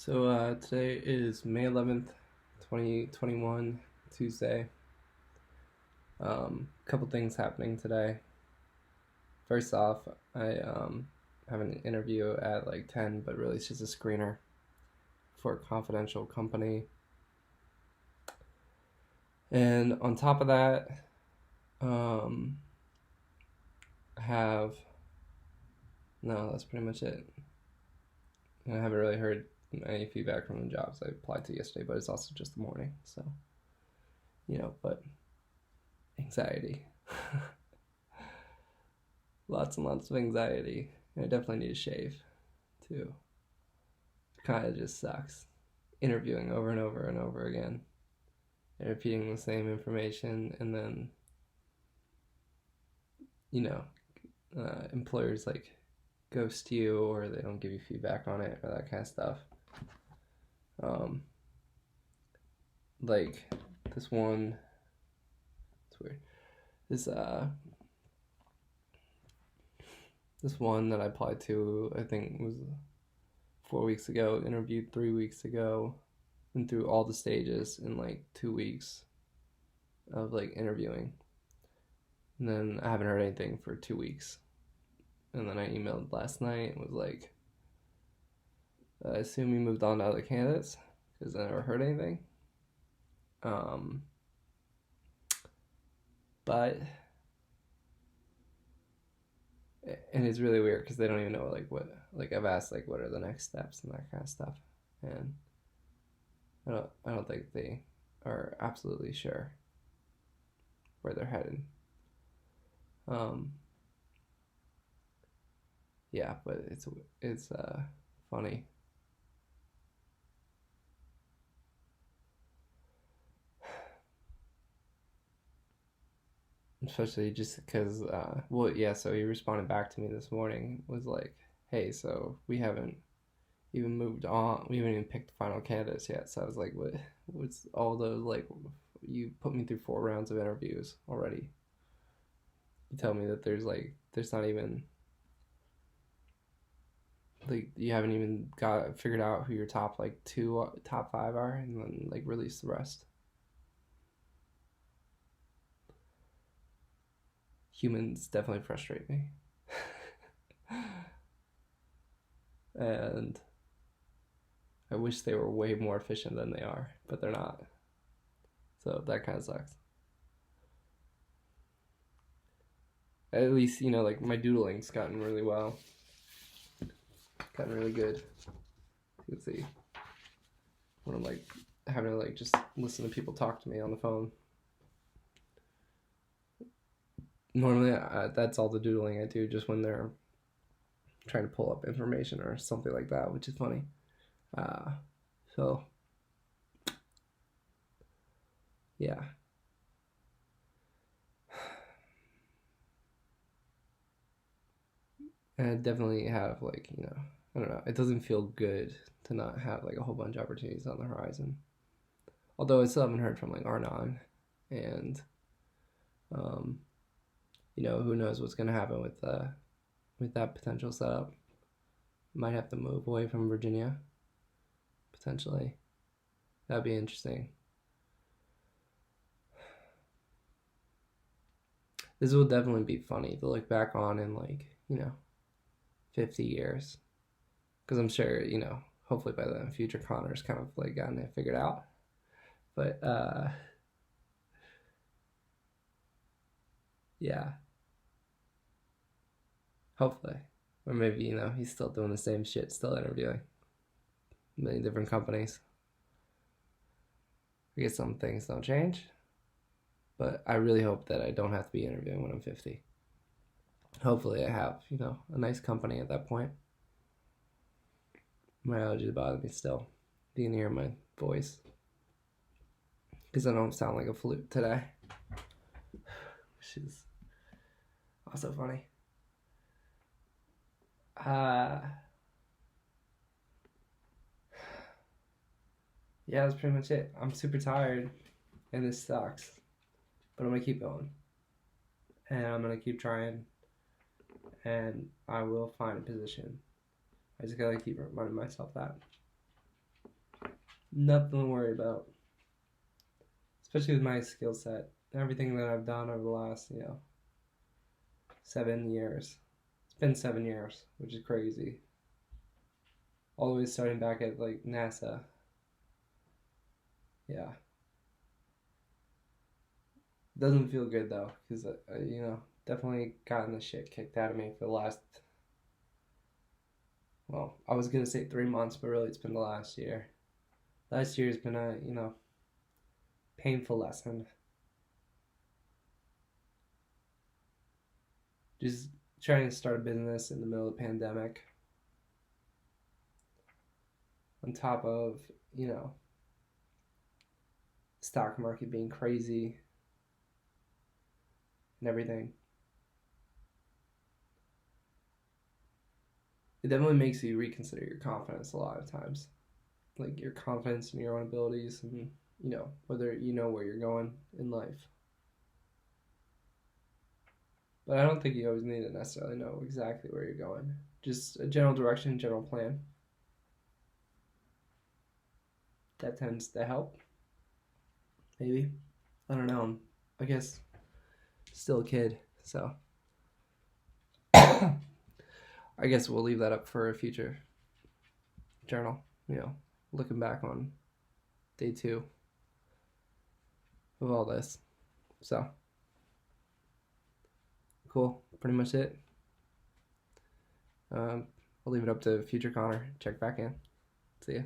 Today is May 11th, 2021, Tuesday. Couple things happening today. First off, I have an interview at like 10, but really it's just a screener for a confidential company. And on top of that, um, I have no, that's pretty much it. And I haven't really heard any feedback from the jobs I applied to yesterday, but it's also just the morning, so but anxiety. Lots and lots of anxiety. I definitely need a shave too. It kind of just sucks. Interviewing over and over and over again, and repeating the same information, and then you know, employers like ghost you or they don't give you feedback on it or that kind of stuff. Um, like this one, it's weird. This one that I applied to, I think was 4 weeks ago, interviewed 3 weeks ago, and through all the stages in like 2 weeks of like interviewing. And then I haven't heard anything for 2 weeks. And then I emailed last night and was like, I assume you moved on to other candidates because I never heard anything. But and it's really weird because they don't even know like what, like I've asked like what are the next steps and that kind of stuff, and I don't think they are absolutely sure where they're headed. Yeah, but it's funny. Especially just because, so he responded back to me this morning, was like, hey, so we haven't even moved on, we haven't even picked the final candidates yet. So I was like, what's all those, like, you put me through 4 rounds of interviews already. You tell me that there's not even, like, you haven't even got figured out who your top, like, top five are, and then, like, release the rest. Humans definitely frustrate me. And I wish they were way more efficient than they are, but they're not. So that kind of sucks. At least, like my doodling's gotten really well. Gotten really good. You can see when I'm like having to like just listen to people talk to me on the phone. Normally, that's all the doodling I do, just when they're trying to pull up information or something like that, which is funny. So, yeah. And I definitely have, like, I don't know, it doesn't feel good to not have, like, a whole bunch of opportunities on the horizon. Although I still haven't heard from, like, Arnon. And, who knows what's going to happen with that potential setup. Might have to move away from Virginia, potentially. That'd be interesting. This will definitely be funny to look back on in, like, 50 years. Because I'm sure, hopefully by then, future Connor's kind of, like, gotten it figured out. But, yeah. Hopefully. Or maybe, he's still doing the same shit, still interviewing. Many different companies. I guess some things don't change. But I really hope that I don't have to be interviewing when I'm 50. Hopefully I have, a nice company at that point. My allergies bother me still. You can hear my voice. Because I don't sound like a flute today. Which is also funny. Yeah, that's pretty much it. I'm super tired, and this sucks. But I'm going to keep going. And I'm going to keep trying. And I will find a position. I just gotta keep reminding myself that. Nothing to worry about. Especially with my skill set. Everything that I've done over the last, 7 years. It's been 7 years, which is crazy. All the way starting back at like NASA. Yeah. Doesn't feel good though, because definitely gotten the shit kicked out of me for the last. Well, I was gonna say 3 months, but really it's been the last year. Last year's been a painful lesson. Just trying to start a business in the middle of the pandemic, on top of stock market being crazy and everything. It definitely makes you reconsider your confidence a lot of times, like your confidence in your own abilities, and whether you know where you're going in life. But I don't think you always need to necessarily know exactly where you're going. Just a general direction, general plan. That tends to help. Maybe. I don't know. I guess still a kid, so I guess we'll leave that up for a future journal. Looking back on day 2 of all this. So cool. Pretty much it. I'll leave it up to future Connor. Check back in. See ya.